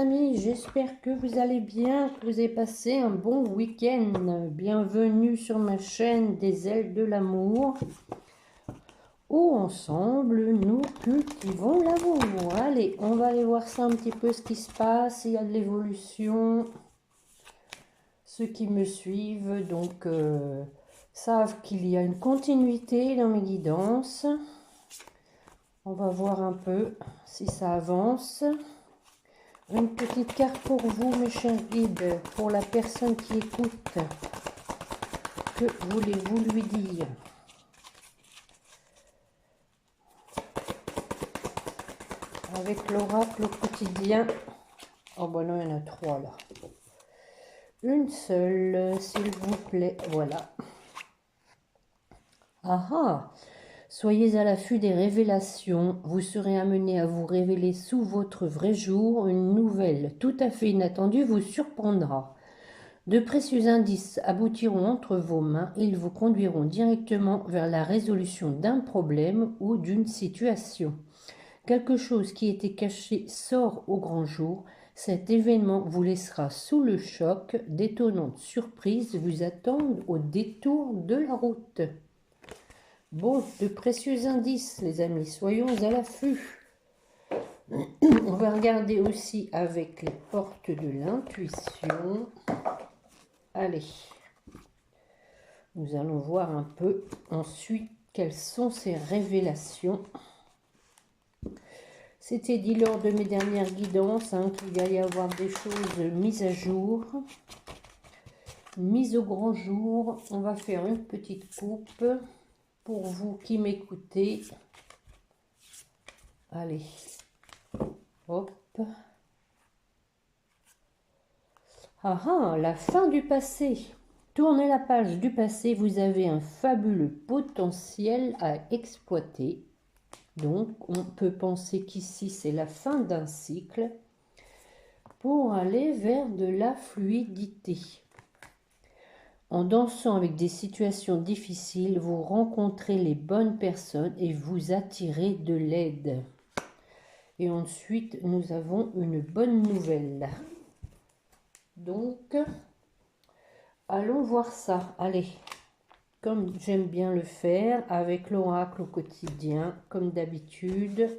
amis, j'espère que vous allez bien, que vous avez passé un bon week-end. Bienvenue sur ma chaîne des ailes de l'amour, où ensemble nous cultivons l'amour. Allez, on va aller voir ça un petit peu, ce qui se passe, il y a de l'évolution. Ceux qui me suivent donc savent qu'il y a une continuité dans mes guidances. On va voir un peu si ça avance. Une petite carte pour vous, mes chers guides, pour la personne qui écoute. Que voulez-vous lui dire? Avec l'oracle au quotidien. Oh ben non, il y en a 3 là. Une seule, s'il vous plaît. Voilà. Ah ah! Soyez à l'affût des révélations. Vous serez amené à vous révéler sous votre vrai jour. Une nouvelle tout à fait inattendue vous surprendra. De précieux indices aboutiront entre vos mains. Ils vous conduiront directement vers la résolution d'un problème ou d'une situation. Quelque chose qui était caché sort au grand jour. Cet événement vous laissera sous le choc. D'étonnantes surprises vous attendent au détour de la route. Bon, de précieux indices, les amis, soyons à l'affût. On va regarder aussi avec les portes de l'intuition. Allez, nous allons voir un peu ensuite quelles sont ces révélations. C'était dit lors de mes dernières guidances qu'il va y avoir des choses mises à jour, mises au grand jour. On va faire une petite coupe. Pour vous qui m'écoutez, allez, hop. Ah ah, la fin du passé. Tournez la page du passé, vous avez un fabuleux potentiel à exploiter. Donc, on peut penser qu'ici, c'est la fin d'un cycle pour aller vers de la fluidité. En dansant avec des situations difficiles, vous rencontrez les bonnes personnes et vous attirez de l'aide. Et ensuite, nous avons une bonne nouvelle. Donc, allons voir ça. Allez, comme j'aime bien le faire, avec l'oracle au quotidien, comme d'habitude.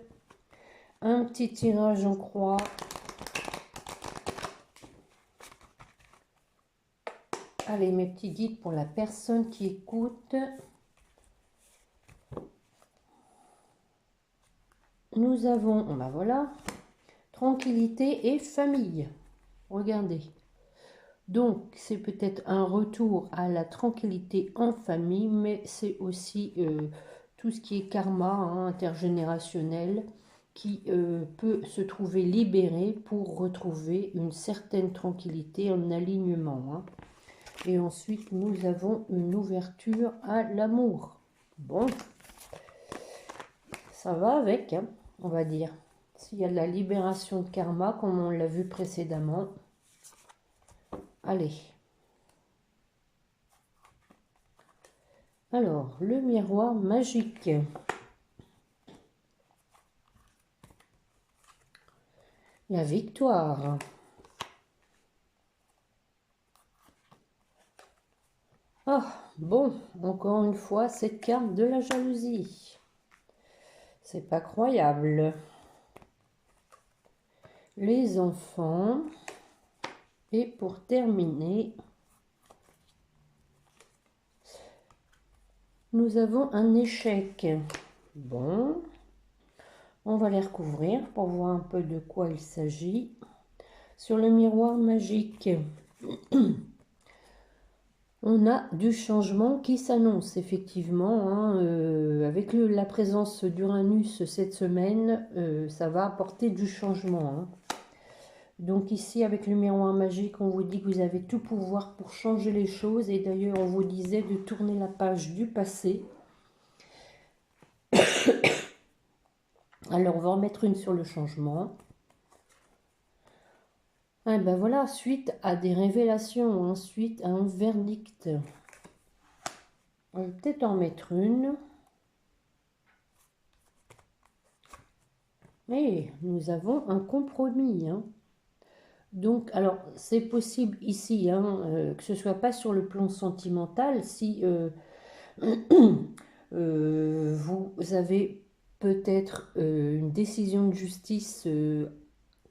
Un petit tirage en croix. Allez, mes petits guides pour la personne qui écoute. Nous avons, ben voilà, tranquillité et famille. Regardez. Donc, c'est peut-être un retour à la tranquillité en famille, mais c'est aussi tout ce qui est karma intergénérationnel qui peut se trouver libéré pour retrouver une certaine tranquillité en alignement. Et ensuite, nous avons une ouverture à l'amour. Bon, ça va avec, on va dire. S'il y a de la libération de karma, comme on l'a vu précédemment. Allez. Alors, le miroir magique. La victoire. Ah, bon, encore une fois, cette carte de la jalousie. C'est pas croyable. Les enfants. Et pour terminer, nous avons un échec. Bon, on va les recouvrir pour voir un peu de quoi il s'agit. Sur le miroir magique, on a du changement qui s'annonce effectivement. Avec la présence d'Uranus cette semaine, ça va apporter du changement. Donc ici, avec le miroir magique, on vous dit que vous avez tout pouvoir pour changer les choses. Et d'ailleurs, on vous disait de tourner la page du passé. Alors, on va en mettre une sur le changement. Ah ben voilà, suite à des révélations, suite à un verdict. On va peut-être en mettre une. Et nous avons un compromis. Donc, alors, c'est possible ici, hein, que ce soit pas sur le plan sentimental, si vous avez peut-être une décision de justice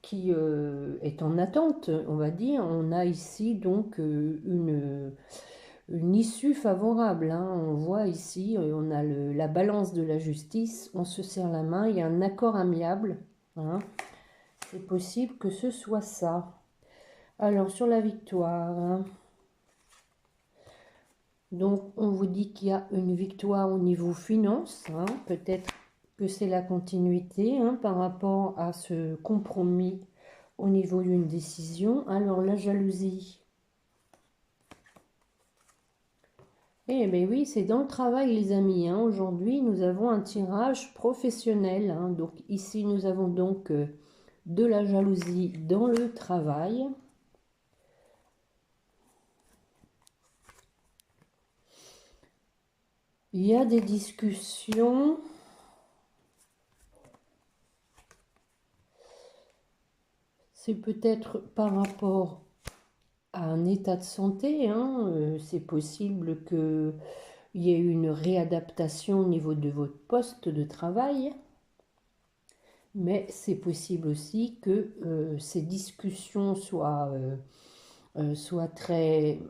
qui est en attente, on va dire. On a ici donc une issue favorable, hein. On voit ici, on a la balance de la justice, on se serre la main, il y a un accord amiable, hein. C'est possible que ce soit ça. Alors, sur la victoire, hein, donc on vous dit qu'il y a une victoire au niveau finance, hein. Peut-être que c'est la continuité, hein, par rapport à ce compromis au niveau d'une décision. Alors, la jalousie. Eh bien oui, c'est dans le travail, les amis, hein. Aujourd'hui, nous avons un tirage professionnel, hein. Donc ici, nous avons donc de la jalousie dans le travail. Il y a des discussions. C'est peut-être par rapport à un état de santé, hein. C'est possible qu'il y ait une réadaptation au niveau de votre poste de travail. Mais c'est possible aussi que ces discussions soient très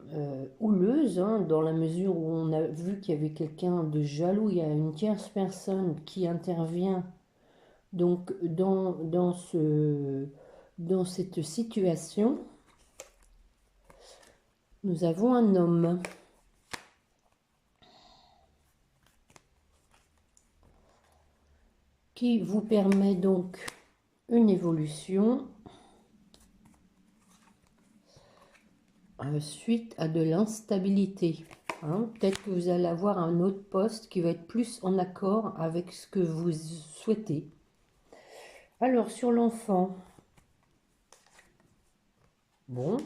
houleuses, hein, dans la mesure où on a vu qu'il y avait quelqu'un de jaloux, il y a une tierce personne qui intervient donc dans cette situation. Nous avons un homme qui vous permet donc une évolution suite à de l'instabilité, hein. Peut-être que vous allez avoir un autre poste qui va être plus en accord avec ce que vous souhaitez. Alors, sur l'enfant, bon,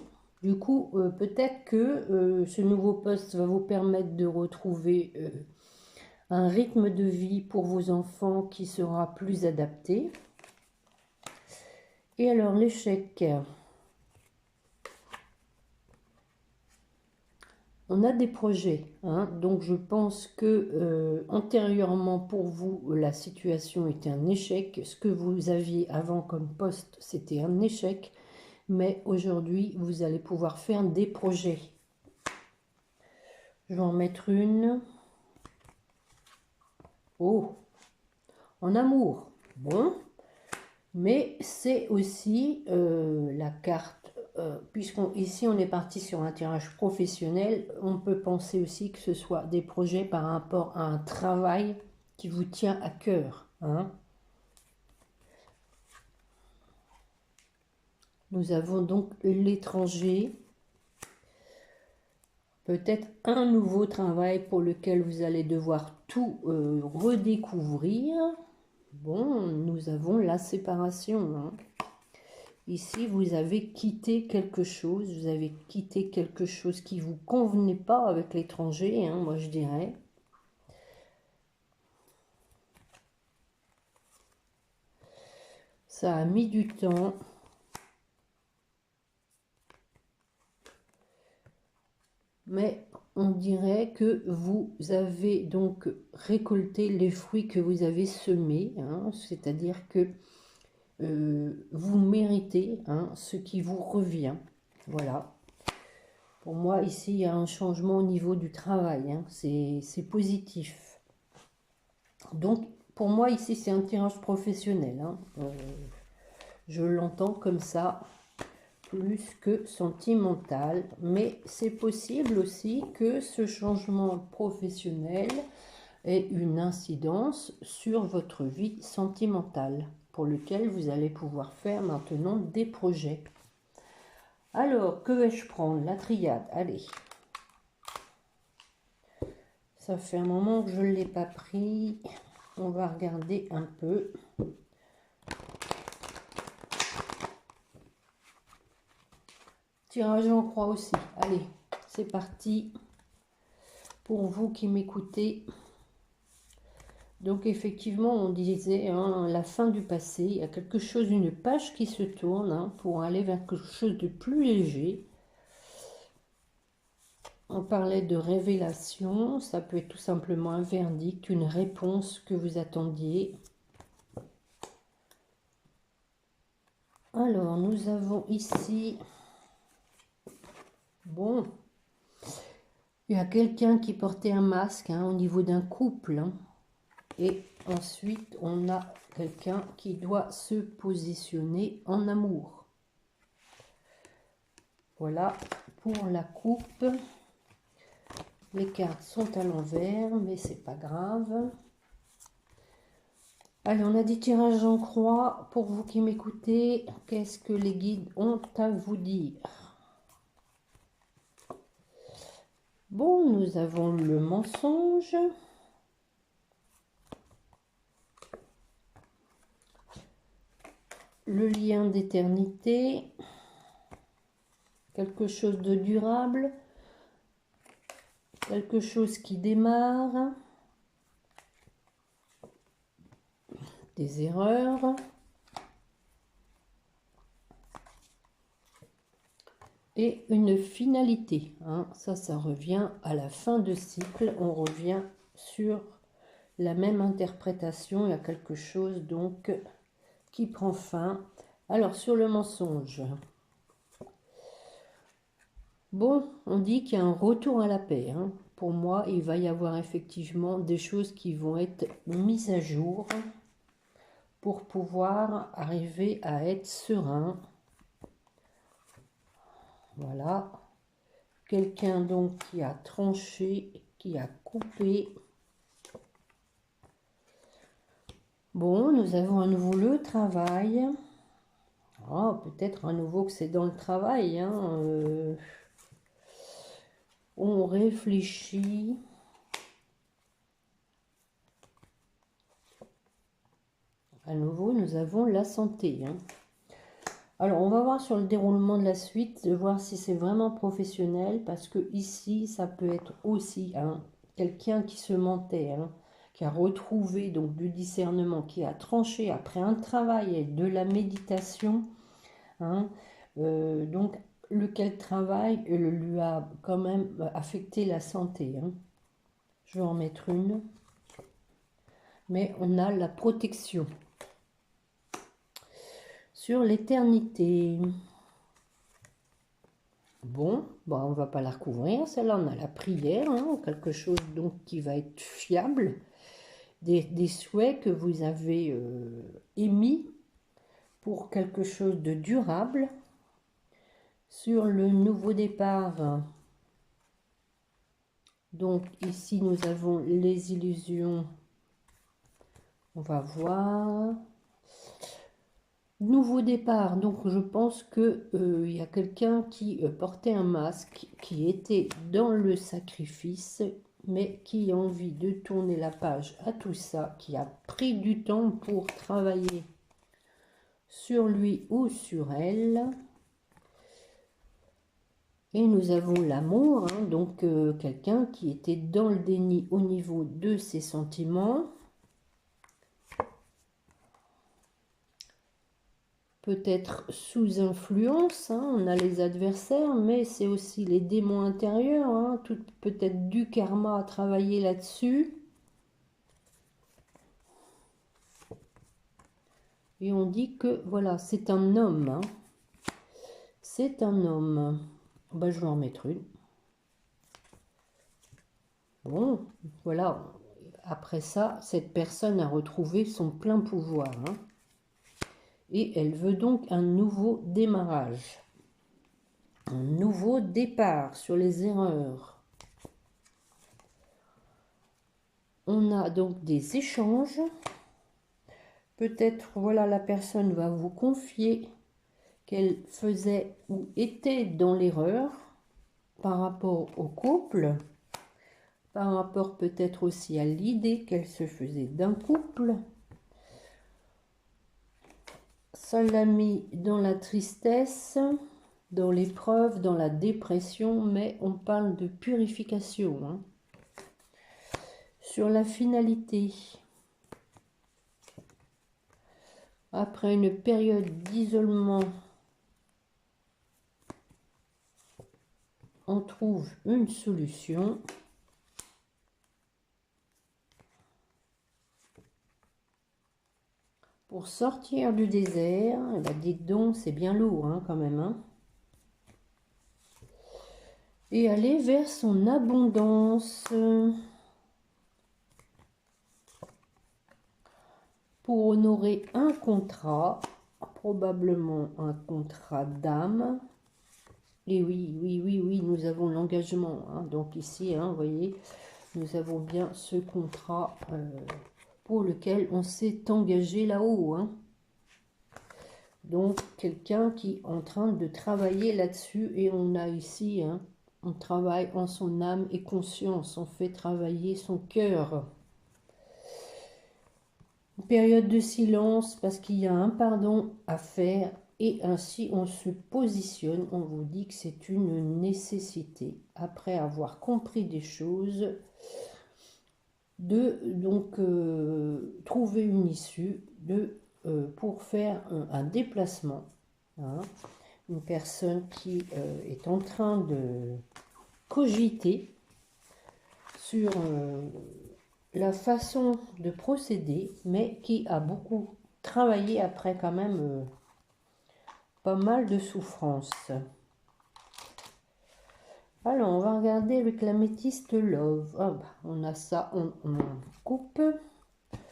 du coup, peut-être que ce nouveau poste va vous permettre de retrouver un rythme de vie pour vos enfants qui sera plus adapté. Et alors, l'échec. On a des projets, hein, donc je pense que antérieurement pour vous, la situation était un échec. Ce que vous aviez avant comme poste, c'était un échec. Mais aujourd'hui, vous allez pouvoir faire des projets. Je vais en mettre une. Oh, en amour. Bon, mais c'est aussi la carte, puisqu'ici on est parti sur un tirage professionnel, on peut penser aussi que ce soit des projets par rapport à un travail qui vous tient à cœur, hein. Nous avons donc l'étranger, peut-être un nouveau travail pour lequel vous allez devoir tout redécouvrir. Bon, nous avons la séparation, hein. Ici, vous avez quitté quelque chose, vous avez quitté quelque chose qui ne vous convenait pas avec l'étranger, hein, moi je dirais. Ça a mis du temps. Mais on dirait que vous avez donc récolté les fruits que vous avez semés, hein, c'est-à-dire que vous méritez, hein, ce qui vous revient. Voilà. Pour moi, ici, il y a un changement au niveau du travail, hein, c'est positif. Donc, pour moi, ici, c'est un tirage professionnel, hein. Je l'entends comme ça, plus que sentimental. Mais c'est possible aussi que ce changement professionnel ait une incidence sur votre vie sentimentale, pour lequel vous allez pouvoir faire maintenant des projets. Alors, que vais-je prendre? La triade, allez. Ça fait un moment que je ne l'ai pas pris. On va regarder un peu. Tirage en croix aussi. Allez, c'est parti. Pour vous qui m'écoutez, Donc effectivement, on disait hein, la fin du passé, il y a quelque chose, une page qui se tourne hein, pour aller vers quelque chose de plus léger. On parlait de révélation, ça peut être tout simplement un verdict, une réponse que vous attendiez. Alors, nous avons ici, bon, il y a quelqu'un qui portait un masque hein, au niveau d'un couple. Hein, et ensuite, on a quelqu'un qui doit se positionner en amour. Voilà pour la coupe. Les cartes sont à l'envers, mais c'est pas grave. Allez, on a des tirages en croix. Pour vous qui m'écoutez, qu'est-ce que les guides ont à vous dire? Bon, nous avons le mensonge. Le lien d'éternité. Quelque chose de durable. Quelque chose qui démarre. Des erreurs. Et une finalité. Hein. Ça revient à la fin de cycle. On revient sur la même interprétation. Il y a quelque chose donc qui prend fin. Alors, sur le mensonge. Bon, on dit qu'il y a un retour à la paix. Hein. Pour moi, il va y avoir effectivement des choses qui vont être mises à jour pour pouvoir arriver à être serein. Voilà. Quelqu'un donc qui a tranché, qui a coupé. Bon, nous avons à nouveau le travail. Oh, peut-être à nouveau que c'est dans le travail. Hein. On réfléchit. À nouveau, nous avons la santé. Hein. Alors, on va voir sur le déroulement de la suite, de voir si c'est vraiment professionnel, parce que ici, ça peut être aussi hein, quelqu'un qui se mentait, hein, qui a retrouvé donc du discernement, qui a tranché après un travail et de la méditation. Hein, donc, lequel travail lui a quand même affecté la santé. Hein. Je vais en mettre une. Mais on a la protection. Sur l'éternité. Bon, on ne va pas la recouvrir. Celle-là, on a la prière. Hein, quelque chose donc qui va être fiable. Des souhaits que vous avez émis pour quelque chose de durable. Sur le nouveau départ, donc ici nous avons les illusions. On va voir. Nouveau départ, donc je pense que il y a quelqu'un qui portait un masque, qui était dans le sacrifice, mais qui a envie de tourner la page à tout ça, qui a pris du temps pour travailler sur lui ou sur elle. Et nous avons l'amour, hein, donc quelqu'un qui était dans le déni au niveau de ses sentiments. Peut-être sous influence, hein, on a les adversaires, mais c'est aussi les démons intérieurs, hein, peut-être du karma à travailler là-dessus. Et on dit que, voilà, c'est un homme. Hein. C'est un homme. Ben, je vais en mettre une. Bon, voilà. Après ça, cette personne a retrouvé son plein pouvoir. Hein. Et elle veut donc un nouveau démarrage. Un nouveau départ sur les erreurs. On a donc des échanges. Peut-être, voilà, la personne va vous confier qu'elle faisait ou était dans l'erreur par rapport au couple, par rapport peut-être aussi à l'idée qu'elle se faisait d'un couple. Ça l'a mis dans la tristesse, dans l'épreuve, dans la dépression, mais on parle de purification. Hein. Sur la finalité, Après une période d'isolement, on trouve une solution. Pour sortir du désert, eh ben, dites donc, c'est bien lourd hein, quand même. Hein. Et aller vers son abondance. Pour honorer un contrat, probablement un contrat d'âme. Et oui, nous avons l'engagement. Hein. Donc ici, hein, vous voyez, nous avons bien ce contrat pour lequel on s'est engagé là-haut. Hein. Donc, quelqu'un qui est en train de travailler là-dessus. Et on a ici, hein, on travaille en son âme et conscience. On fait travailler son cœur. Une période de silence parce qu'il y a un pardon à faire. Et ainsi, on se positionne. On vous dit que c'est une nécessité. Après avoir compris des choses, de donc trouver une issue pour faire un déplacement. Hein. Une personne qui est en train de cogiter sur la façon de procéder, mais qui a beaucoup travaillé après quand même pas mal de souffrance. Alors, on va regarder avec l'améthyste Love. Ah bah, on a ça, on coupe.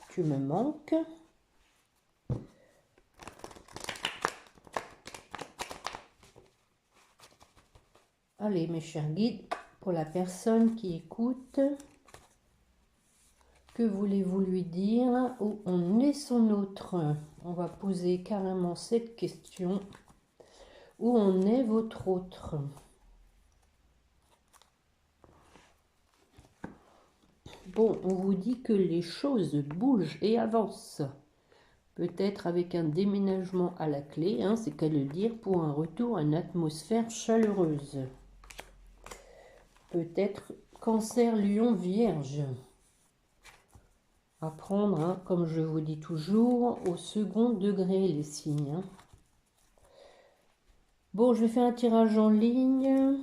Tu me manques. Allez, mes chers guides, pour la personne qui écoute, que voulez-vous lui dire? Où on est son autre? On va poser carrément cette question. Où en est votre autre? Bon, on vous dit que les choses bougent et avancent. Peut-être avec un déménagement à la clé, hein, c'est qu'à le dire, pour un retour à une atmosphère chaleureuse. Peut-être Cancer, Lion, Vierge. À prendre, hein, comme je vous dis toujours, au second degré les signes. Hein. Bon, je vais faire un tirage en ligne.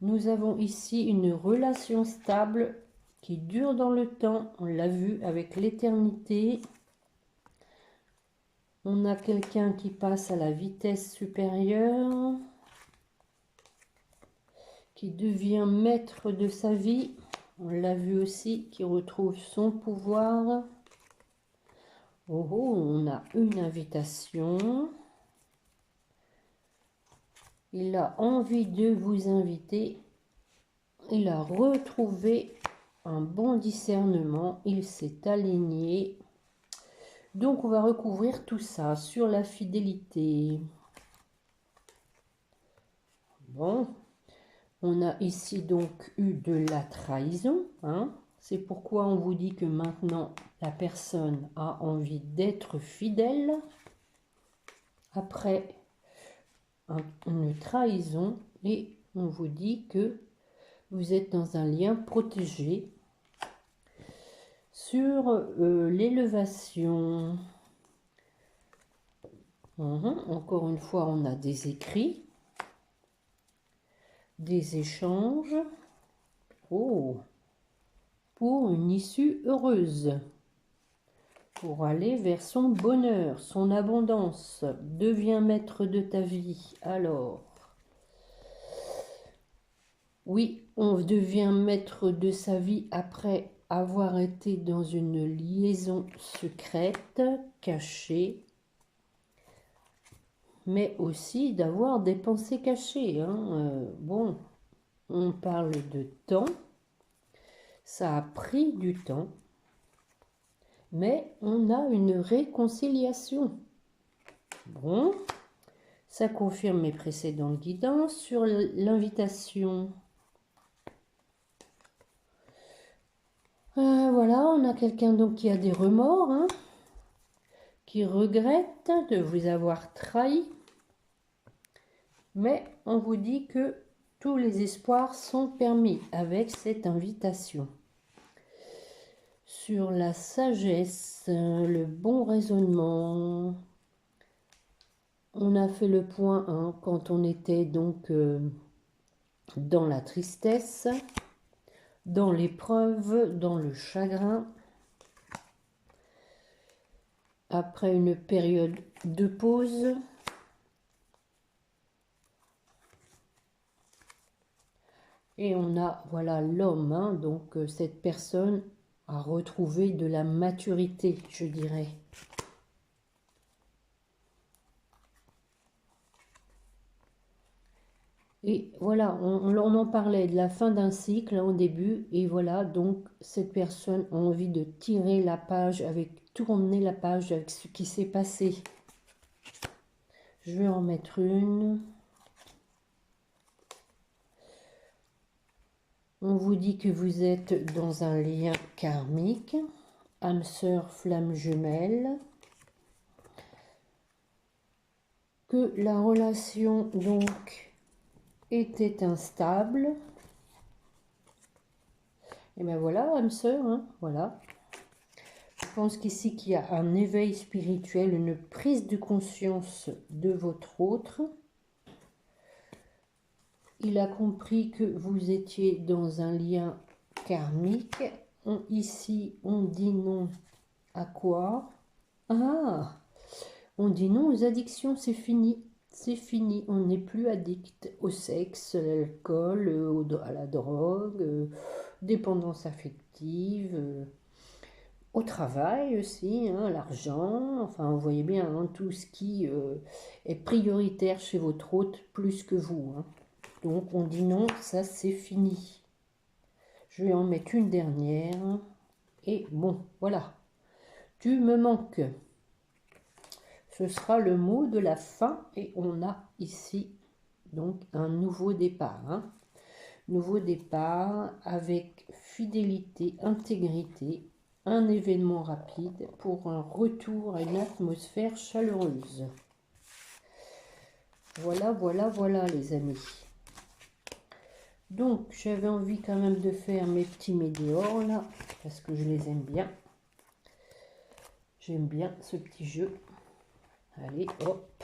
Nous avons ici une relation stable qui dure dans le temps. On l'a vu avec l'éternité. On a quelqu'un qui passe à la vitesse supérieure, qui devient maître de sa vie. On l'a vu aussi, qui retrouve son pouvoir. Oh, oh, on a une invitation. Il a envie de vous inviter. Il a retrouvé un bon discernement. Il s'est aligné. Donc, on va recouvrir tout ça sur la fidélité. Bon, on a ici donc eu de la trahison. Hein. C'est pourquoi on vous dit que maintenant, la personne a envie d'être fidèle. Après une trahison, et on vous dit que vous êtes dans un lien protégé. Sur l'élévation, encore une fois, on a des écrits, des échanges, oh, pour une issue heureuse, pour aller vers son bonheur, son abondance. Deviens maître de ta vie. Alors, oui, on devient maître de sa vie après avoir été dans une liaison secrète, cachée, mais aussi d'avoir des pensées cachées. Hein. Bon, on parle de temps, ça a pris du temps, mais on a une réconciliation. Bon, ça confirme mes précédentes guidances sur l'invitation. Voilà, on a quelqu'un donc qui a des remords, hein, qui regrette de vous avoir trahi. Mais on vous dit que tous les espoirs sont permis avec cette invitation. sur la sagesse, le bon raisonnement. On a fait le point hein, quand on était donc dans la tristesse, dans l'épreuve, dans le chagrin. Après une période de pause, et on a, voilà, l'homme, hein, donc cette personne a retrouvé de la maturité, je dirais. Et voilà, on en parlait de la fin d'un cycle hein, au début, et voilà, donc cette personne a envie de tirer la page, tourner la page avec ce qui s'est passé. Je vais en mettre une. On vous dit que vous êtes dans un lien karmique, âme sœur, flamme jumelle, que la relation donc était instable. Et bien voilà, âme sœur, hein, voilà. Je pense qu'ici qu'il y a un éveil spirituel, une prise de conscience de votre autre. Il a compris que vous étiez dans un lien karmique. Ici, on dit non à quoi? Ah, on dit non aux addictions, c'est fini. C'est fini, on n'est plus addict au sexe, à l'alcool, à la drogue, dépendance affective, au travail aussi, hein, l'argent, enfin vous voyez bien hein, tout ce qui est prioritaire chez votre hôte plus que vous. Hein. Donc on dit non, ça c'est fini. Je vais en mettre une dernière. Et bon, voilà. Tu me manques. Ce sera le mot de la fin et on a ici donc un nouveau départ. Hein. Nouveau départ avec fidélité, intégrité, un événement rapide pour un retour à une atmosphère chaleureuse. Voilà, voilà, voilà les amis. Donc j'avais envie quand même de faire mes petits météores là, parce que je les aime bien. J'aime bien ce petit jeu. Allez, hop.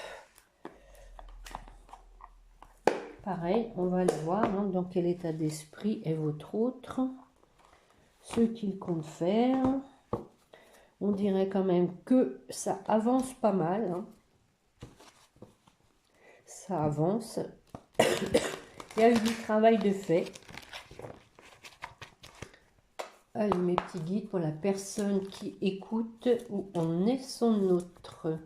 Pareil, on va aller voir hein, dans quel état d'esprit est votre autre. Ce qu'il compte faire. On dirait quand même que ça avance pas mal. Hein. Ça avance. Il y a eu du travail de fait. Allez, mes petits guides pour la personne qui écoute, où en est son autre.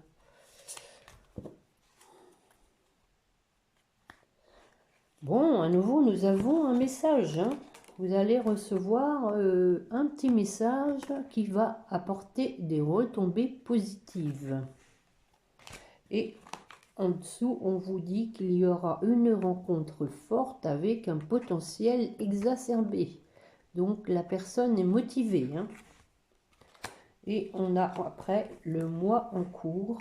Bon, à nouveau, nous avons un message. Hein. Vous allez recevoir un petit message qui va apporter des retombées positives. Et en dessous, on vous dit qu'il y aura une rencontre forte avec un potentiel exacerbé. Donc, la personne est motivée. Hein. Et on a après le mois en cours,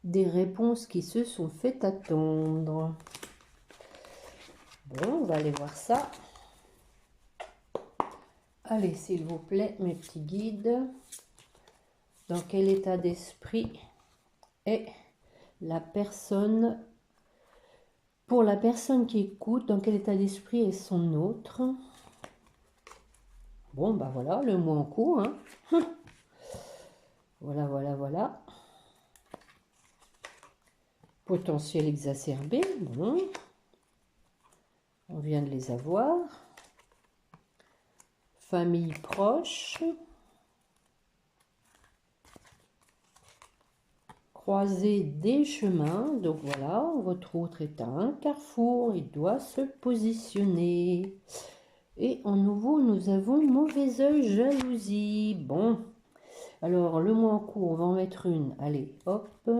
des réponses qui se sont fait attendre. Bon, on va aller voir ça. Allez, s'il vous plaît, mes petits guides. Dans quel état d'esprit est la personne? Pour la personne qui écoute, dans quel état d'esprit est son autre? Bon, bah voilà, le mois en cours. Hein. Voilà, voilà, voilà. Potentiel exacerbé, bon. On vient de les avoir. Famille proche. Croiser des chemins. Donc voilà, votre autre est à un carrefour. Il doit se positionner. Et en nouveau, nous avons mauvais œil, jalousie. Bon. Alors, le mois en cours, on va en mettre une. Allez, hop.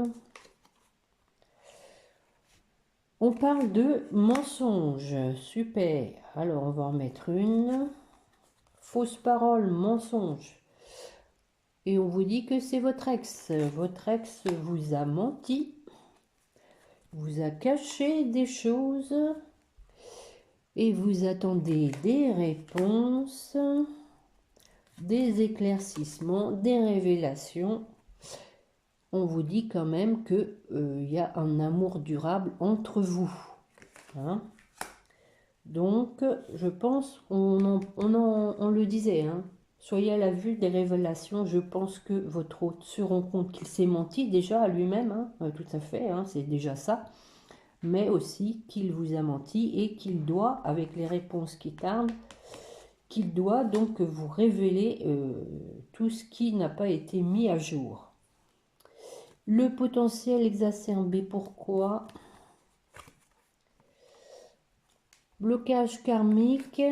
On parle de mensonge. Super. Alors, on va en mettre une. Fausse parole, mensonge. Et on vous dit que c'est votre ex. Votre ex vous a menti. Vous a caché des choses. Et vous attendez des réponses. des éclaircissements, des révélations. On vous dit quand même que y a un amour durable entre vous. Hein. Donc, je pense, on le disait, hein, soyez à la vue des révélations. Je pense que votre hôte se rend compte qu'il s'est menti déjà à lui-même, hein, tout à fait, hein, c'est déjà ça, mais aussi qu'il vous a menti et qu'il doit, avec les réponses qui tardent, qu'il doit donc vous révéler tout ce qui n'a pas été mis à jour. Le potentiel exacerbé, pourquoi? Blocage karmique.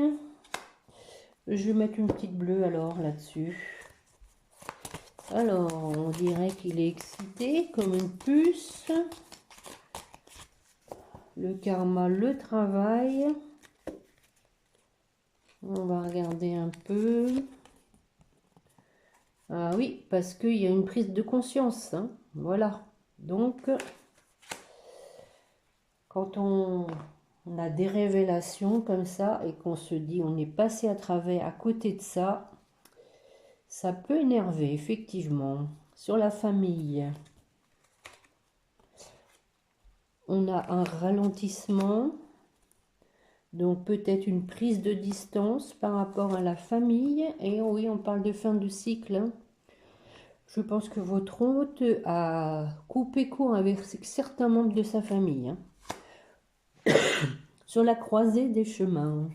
Je vais mettre une petite bleue alors là-dessus. Alors, on dirait qu'il est excité comme une puce. Le karma, le travail. On va regarder un peu. Ah oui, parce qu'il y a une prise de conscience. Hein. Voilà. Donc, quand on a des révélations comme ça et qu'on se dit on est passé à travers à côté de ça, ça peut énerver effectivement. Sur la famille, on a un ralentissement, donc peut-être une prise de distance par rapport à la famille. Et oui, on parle de fin de cycle. Hein. Je pense que votre hôte a coupé court avec certains membres de sa famille. Hein. Sur la croisée des chemins.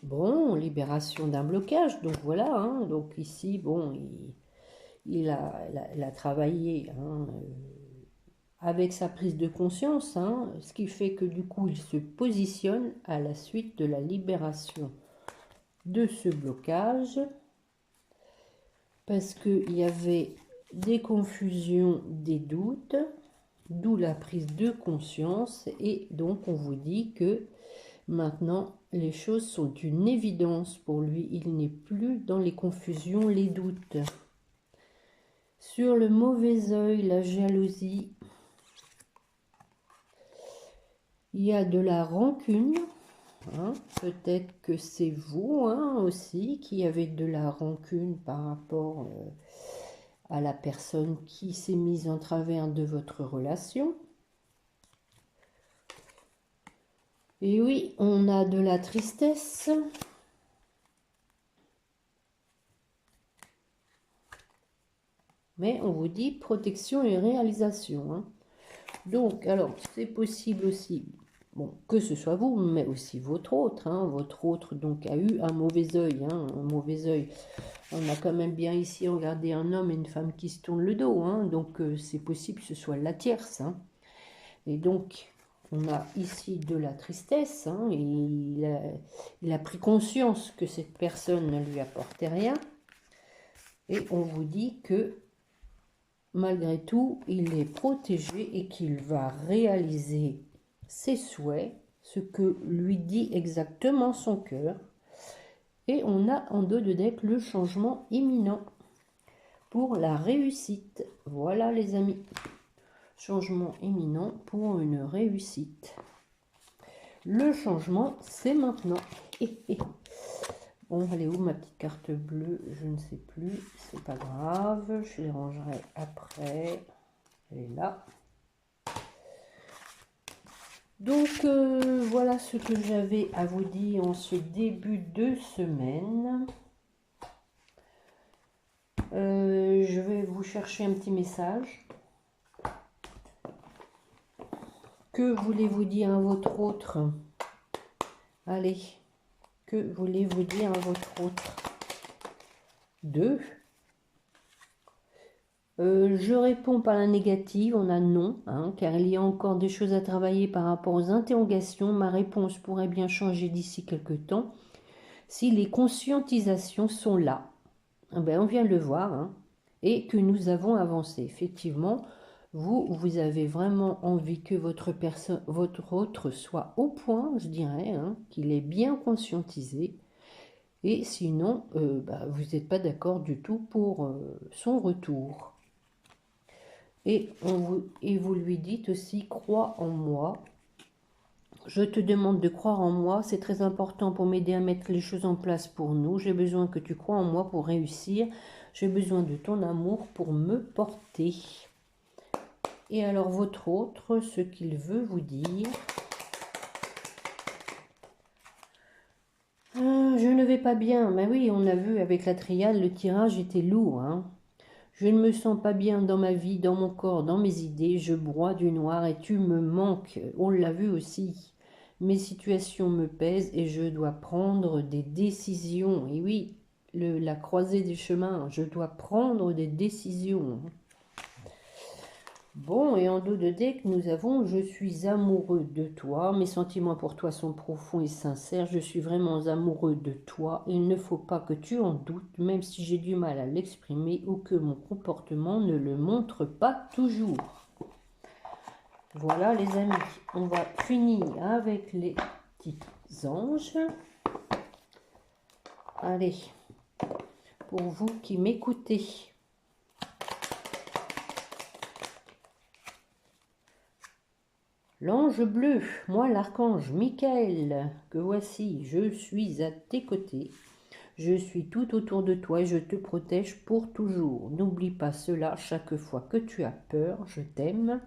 Bon, libération d'un blocage, donc voilà, hein, donc ici, bon, il a travaillé hein, avec sa prise de conscience, hein, ce qui fait que du coup, il se positionne à la suite de la libération de ce blocage, parce qu'il y avait des confusions, des doutes, d'où la prise de conscience, et donc on vous dit que maintenant, les choses sont une évidence pour lui. Il n'est plus dans les confusions, les doutes. Sur le mauvais œil, la jalousie, il y a de la rancune. Hein. Peut-être que c'est vous hein, aussi qui avez de la rancune par rapport à la personne qui s'est mise en travers de votre relation. Et oui, on a de la tristesse. Mais on vous dit protection et réalisation. Hein. Donc, alors, c'est possible aussi, bon, que ce soit vous, mais aussi votre autre. Hein. Votre autre, donc, a eu un mauvais œil. Hein, un mauvais œil. On a quand même bien ici regardé un homme et une femme qui se tournent le dos. Hein. Donc, c'est possible que ce soit la tierce. Hein. Et donc, on a ici de la tristesse. Hein, et il a pris conscience que cette personne ne lui apportait rien. Et on vous dit que malgré tout, il est protégé et qu'il va réaliser ses souhaits, ce que lui dit exactement son cœur. Et on a en dos de deck le changement imminent pour la réussite. Voilà les amis, changement imminent pour une réussite. Le changement, c'est maintenant. Bon, elle est où ma petite carte bleue? Je ne sais plus, c'est pas grave, je les rangerai après. Elle est là. Donc, voilà ce que j'avais à vous dire en ce début de semaine. Je vais vous chercher un petit message. Que voulez-vous dire à votre autre? Allez. Que voulez-vous dire à votre autre? 2. Je réponds par la négative, on a non, hein, car il y a encore des choses à travailler par rapport aux interrogations. Ma réponse pourrait bien changer d'ici quelques temps. Si les conscientisations sont là, ben on vient de le voir, hein, et que nous avons avancé. Effectivement, vous avez vraiment envie que votre autre soit au point, je dirais, hein, qu'il est bien conscientisé. Et sinon, vous n'êtes pas d'accord du tout pour son retour. Et vous lui dites aussi, crois en moi. Je te demande de croire en moi, c'est très important pour m'aider à mettre les choses en place pour nous. J'ai besoin que tu crois en moi pour réussir. J'ai besoin de ton amour pour me porter. Et alors votre autre, ce qu'il veut vous dire. Je ne vais pas bien. Mais oui, on a vu avec la triade, le tirage était lourd, hein. Je ne me sens pas bien dans ma vie, dans mon corps, dans mes idées. Je broie du noir et tu me manques. On l'a vu aussi. Mes situations me pèsent et je dois prendre des décisions. Et oui, la croisée des chemins, je dois prendre des décisions. Bon, et en dos de deck, nous avons « Je suis amoureux de toi. Mes sentiments pour toi sont profonds et sincères. Je suis vraiment amoureux de toi. Il ne faut pas que tu en doutes, même si j'ai du mal à l'exprimer ou que mon comportement ne le montre pas toujours. » Voilà les amis, on va finir avec les petits anges. Allez, pour vous qui m'écoutez. L'ange bleu, moi l'archange Michael, que voici, je suis à tes côtés. Je suis tout autour de toi et je te protège pour toujours. N'oublie pas cela chaque fois que tu as peur, je t'aime.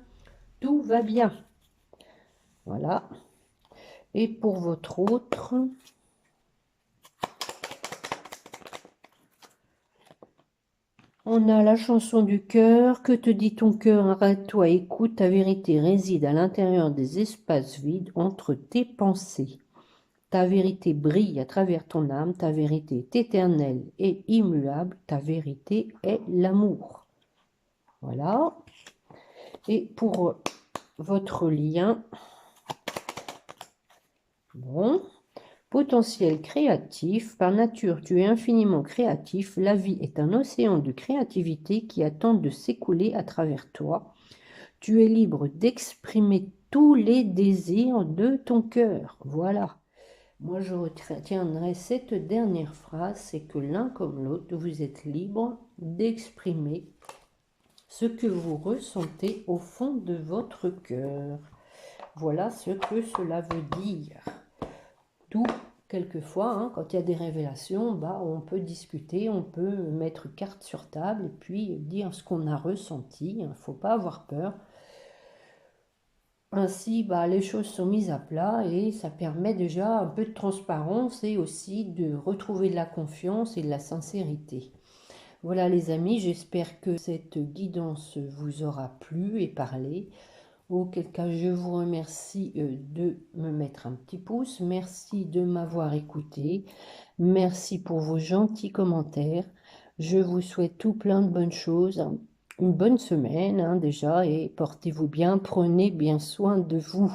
Tout va bien. Voilà. Et pour votre autre, on a la chanson du cœur. Que te dit ton cœur? Arrête-toi, écoute. Ta vérité réside à l'intérieur des espaces vides entre tes pensées. Ta vérité brille à travers ton âme. Ta vérité est éternelle et immuable. Ta vérité est l'amour. Voilà. Et pour votre lien, bon, potentiel créatif. Par nature, tu es infiniment créatif. La vie est un océan de créativité qui attend de s'écouler à travers toi. Tu es libre d'exprimer tous les désirs de ton cœur. Voilà. Moi, je retiendrai cette dernière phrase, c'est que l'un comme l'autre, vous êtes libre d'exprimer ce que vous ressentez au fond de votre cœur. Voilà ce que cela veut dire. D'où, quelquefois, hein, quand il y a des révélations, on peut discuter, on peut mettre carte sur table et puis dire ce qu'on a ressenti. Il ne faut pas avoir peur. Ainsi, les choses sont mises à plat et ça permet déjà un peu de transparence et aussi de retrouver de la confiance et de la sincérité. Voilà les amis, j'espère que cette guidance vous aura plu et parlé. Auquel cas, je vous remercie de me mettre un petit pouce. Merci de m'avoir écouté. Merci pour vos gentils commentaires. Je vous souhaite tout plein de bonnes choses. Une bonne semaine déjà et portez-vous bien. Prenez bien soin de vous.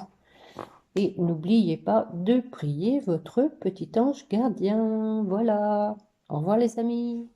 Et n'oubliez pas de prier votre petit ange gardien. Voilà. Au revoir les amis.